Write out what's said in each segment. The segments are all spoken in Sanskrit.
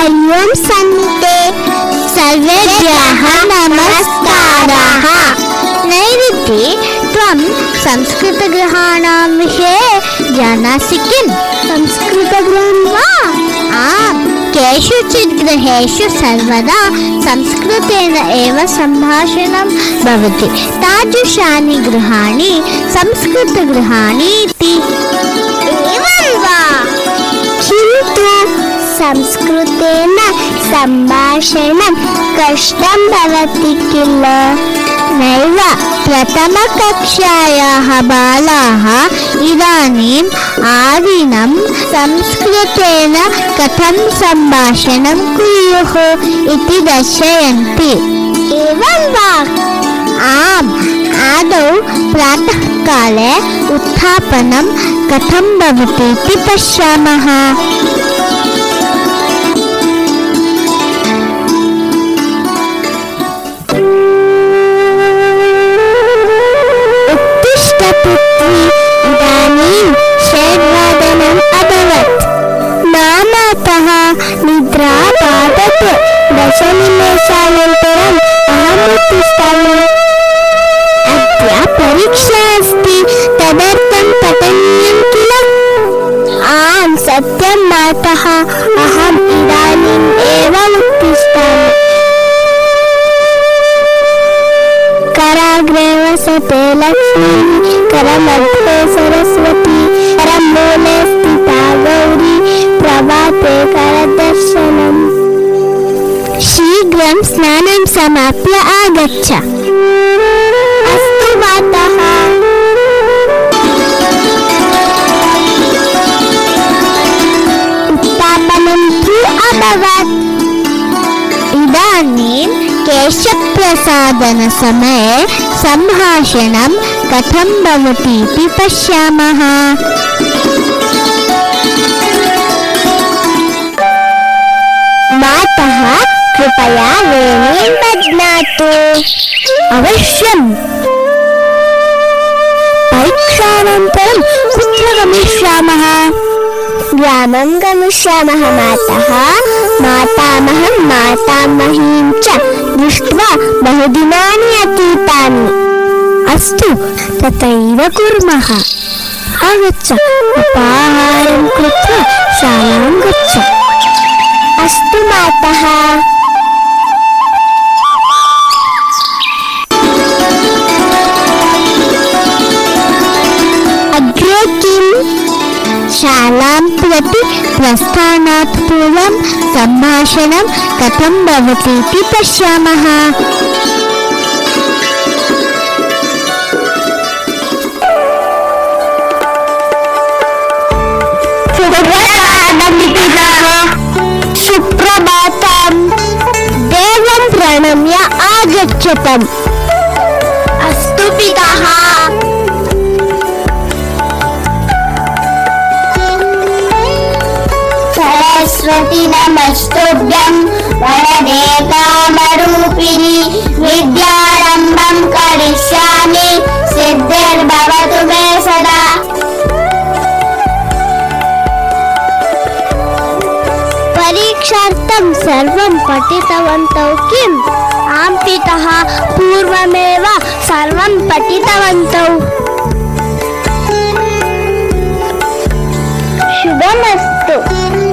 हरि ओं सन्निते सर्वेभ्यः नमस्कारः। नैऋति त्वं संस्कृतगृहाणां विषये जानासि किम्? संस्कृतगृहं वा? आम्, केषुचित् गृहेषु सर्वदा संस्कृतेन एव सम्भाषणं भवति। तादृशानि गृहाणि संस्कृतगृहाणि इति। एवं वा? किन्तु संस्कृतेन सम्भाषणं कष्टं भवति किल? नैव, प्रथमकक्षायाः बालाः इदानीम् आदिनं संस्कृतेन कथं सम्भाषणं कुर्युः इति दर्शयन्ति। एवं वा? आम्, आदौ प्रातःकाले उत्थापनं कथं भवति इति पश्यामः। इदानीं षड्वादनम् अभवत्। मामातः निद्रा पातत्। 10 निमेषानन्तरम् अहम् उत्तिष्ठामि। अद्य परीक्षा अस्ति, तदर्थं पठनीयं किल? आम्, सत्यं मातः, अहम् इदानीम् एव उत्तिष्ठामि। कराग्रे वसते लक्ष्मी, करमध्ये सरस्वती, करमूले स्थिता गौरी, प्रभाते करदर्शनम्। शीघ्रं स्नानं समाप्य आगच्छ। अस्तु मातः। उत्थापनं तु अभवत्। इदानीं केशप्रसादनसमये सम्भाषणं कथं भवति इति पश्यामः। मातः, कृपया वेणीं बध्नातु। अवश्यम्। परीक्षानन्तरं कुत्र गमिष्यामः? ग्रामं गमिष्यामः मातः। मातामहं मातामहीं च दृष्ट्वा बहुदिनानि अतीतानि। अस्तु, तथैव कुर्मः। आगच्छ, उपाहारं कृत्वा शालां गच्छ। अस्तु मातः। अग्रे किम्? शालां प्रति प्रस्थानात् पूर्वं सम्भाषणं कथं भवति इति पश्यामः। सुप्रभातम्। देवं प्रणम्य आगच्छतम्। अस्तु पितः। सरस्वती नमस्तुभ्यं वरदे कामरूपिणी, विद्यारम्भं करिष्यामि, सिद्धिर्भवतु मे सदा। परीक्षार्थं सर्वं पठितवन्तौ किम्? आं पितः, पूर्वमेव सर्वं पठितवन्तौ। शुभमस्तु,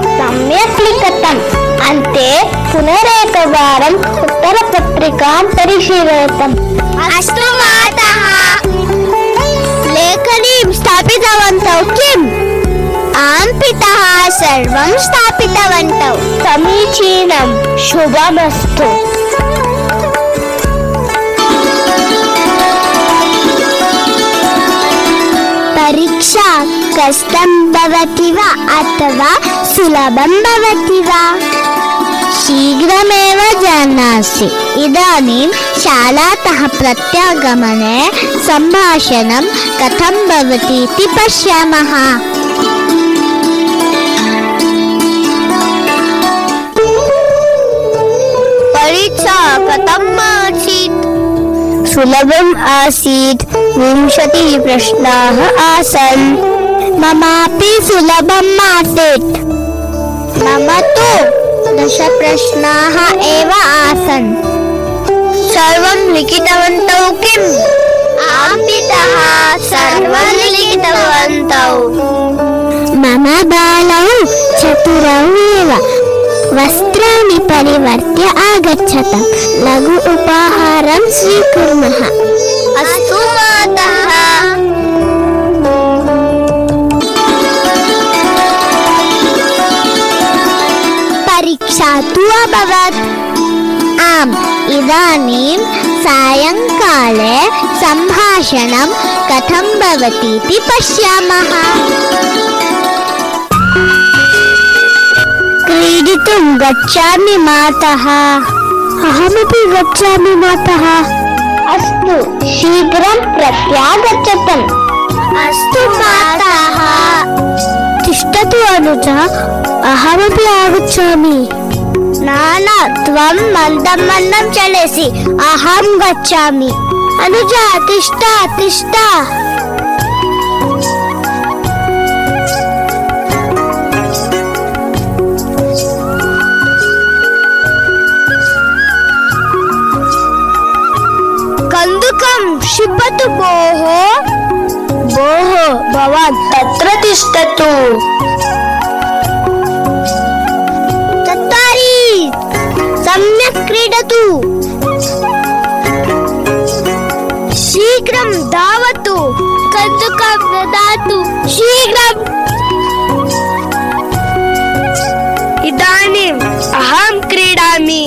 सम्यक् लिखितम्। अन्ते पुनरेकवारम् उत्तरपत्रिकां परिशीलयतम्। अस्तु मातः। लेखनीं स्थापितवन्तौ किम्? आं पितः, सर्वं स्थापितवन्तौ। समीचीनं, शुभमस्तु। परीक्षा कष्टं भवति वा अथवा सुलभं भवति वा? शीघ्रमेव जानासि। इदानीं शालातः प्रत्यागमने सम्भाषणं कथं भवति इति पश्यामः। परीक्षा कथम् आसीत्? सुलभम् आसीत्। 20 प्रश्नाः आसन्। ममापि सुलभम् आसीत्। मम तु दश प्रश्नाः एव आसन्। सर्वं लिखितवन्तौ किम्? आं पितः सर्वं लिखितवन्तौ। मम बालौ चतुरौ एव। वस्त्राणि परिवर्त्य आगच्छतु। लघु उपाहारं स्वीकुर्मः। अस्तु मातः। परीक्षा तु अभवत्। आम्, इदानीं सायङ्काले सम्भाषणं कथं भवतीति पश्यामः। क्रीडितुं गच्छामि मातः। अहमपि गच्छामि मातः। अस्तु, शीघ्रं प्रत्यागच्छतु। अस्तु मातः। तिष्ठतु अनुजा, अहमपि आगच्छामि। न, त्वं मन्दं मन्दं चलसि, अहं गच्छामि। अनुजा तिष्ठ तिष्ठ। कन्दुकं क्षिपतु भोः। भोः, भवान् तत्र तिष्ठतु। चत्वारि, सम्यक् क्रीडतु। शीघ्रं धावतु। कन्दुकं ददातु शीघ्रम्। इदानीम् अहं क्रीडामि।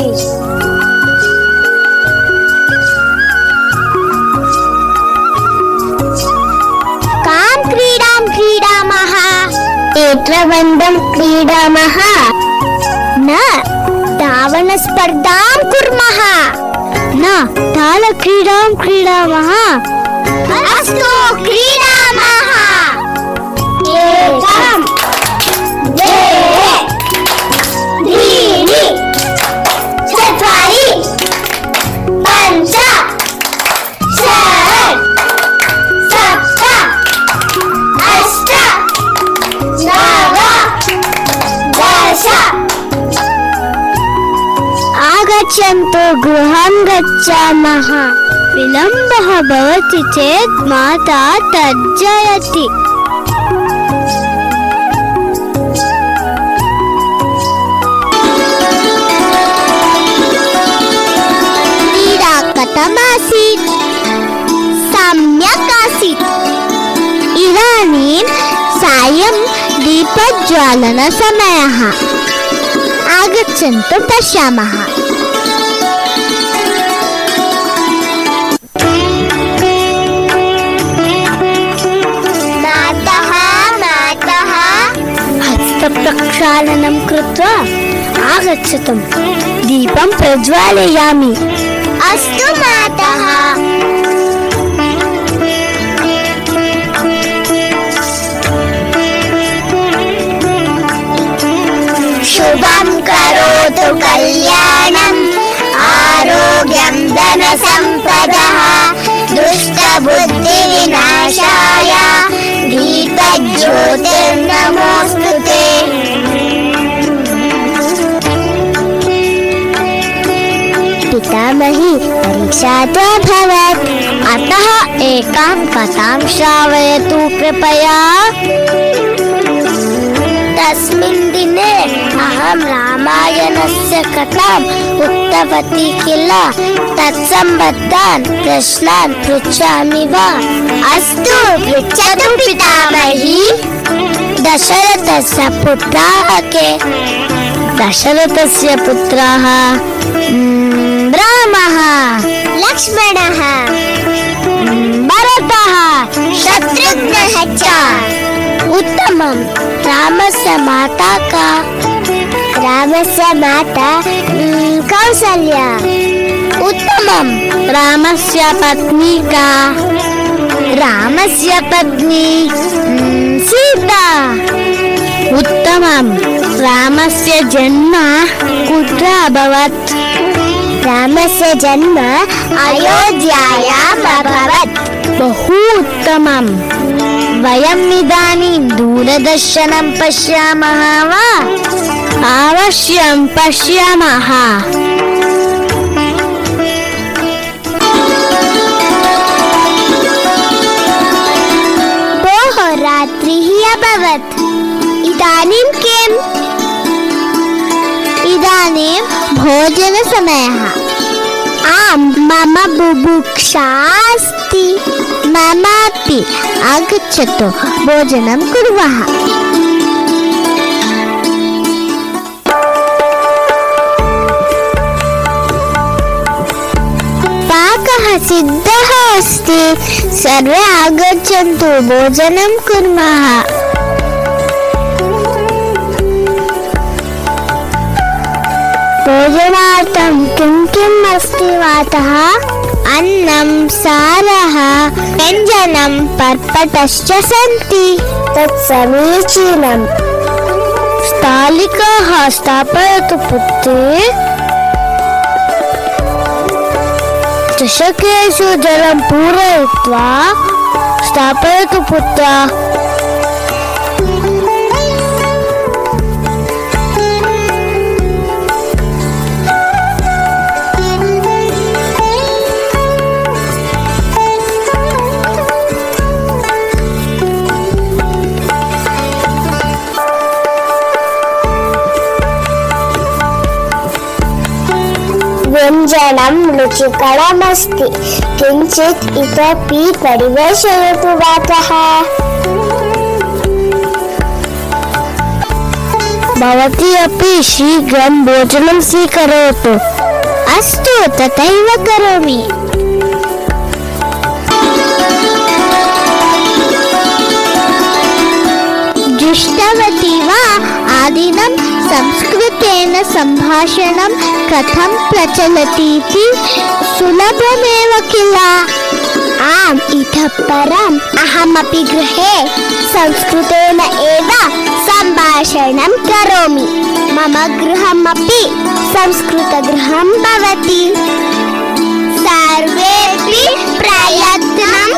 क्रीडामः। नेत्रबन्धं क्रीडामः। न, धावनस्पर्धां कुर्मः। न, तालक्रीडां क्रीडामः। अस्तु, क्रीडामः। एकं, द्वे, त्रीणि, चत्वारि, पञ्च, षट्, सप्त, अष्ट, नव, दश। आगच्छन्तु, गृहं गच्छामः। विलम्बः भवति चेत् माता तर्जयति। क्रीडा कथमासीत्? सम्यक् आसीत्। इदानीं सायं दीपज्वालनसमयः। आगच्छन्तु, पश्यामः। मातः हस्तप्रक्षालनं कृत्वा आगच्छतु। दीपं प्रज्वालयामि। अस्तु मातः। शुभं करोतु कल्याणम्। आरोग्यं धनसम्पदः। दुष्टबुद्धिविनाशाय दीपज्योतिर्नमोऽस्तुते। पितामही, परीक्षा तु अभवत्, अतः एकां कथां श्रावयतु कृपया। तस्मिन् दिने अहं रामायणस्य कथाम् उक्तवती किल, तत्सम्बद्धान् प्रश्नान् पृच्छामि वा? अस्तु, पृच्छतु पितामही। दशरथस्य पुत्राः के? दशरथस्य पुत्राः रामः, लक्ष्मणः, भरतः, शत्रुघ्नः च। उत्तमं। रामस्य माता का? रामस्य माता कौसल्या। उत्तमं। रामस्य पत्नी का? रामस्य पत्नी सीता। उत्तमं। रामस्य जन्म कुत्र अभवत्? रामस्य जन्म अयोध्यायाम् अभवत्। बहु उत्तमं। वयम् इदानीं दूरदर्शनं पश्यामः वा? अवश्यं पश्यामः। भोः रात्रिः अभवत्, इदानीं किम्? इदानीं भोजनसमयः। आम्, मम बुभुक्षा अस्ति। ममापि। आगच्छतु, भोजनं कुर्मः। पाकः सिद्धः अस्ति, सर्वे आगच्छन्तु, भोजनं कुर्मः। भोजनार्थं किं किम् अस्ति मातः? अन्नं, सारः, व्यञ्जनं, पर्पटश्च सन्ति। तत् समीचीनम्। स्थालिकाः स्थापयतु पुत्रे। चषकेषु जलं पूरयित्वा स्थापयतु पुत्र। व्यञ्जनं रुचिकरमस्ति, किञ्चित् इतोपि परिवेशयतु मातः। भवती अपि शीघ्रं भोजनं स्वीकरोतु। अस्तु, तथैव करोमि। दृष्टवती वा आदिनं संस्कृतेन सम्भाषणं कथं प्रचलतीति? सुलभमेव किल? आम्, इतः परम् अहमपि गृहे संस्कृतेन एव सम्भाषणं करोमि। मम गृहमपि संस्कृतगृहं भवति। सर्वेपि प्रयत्नं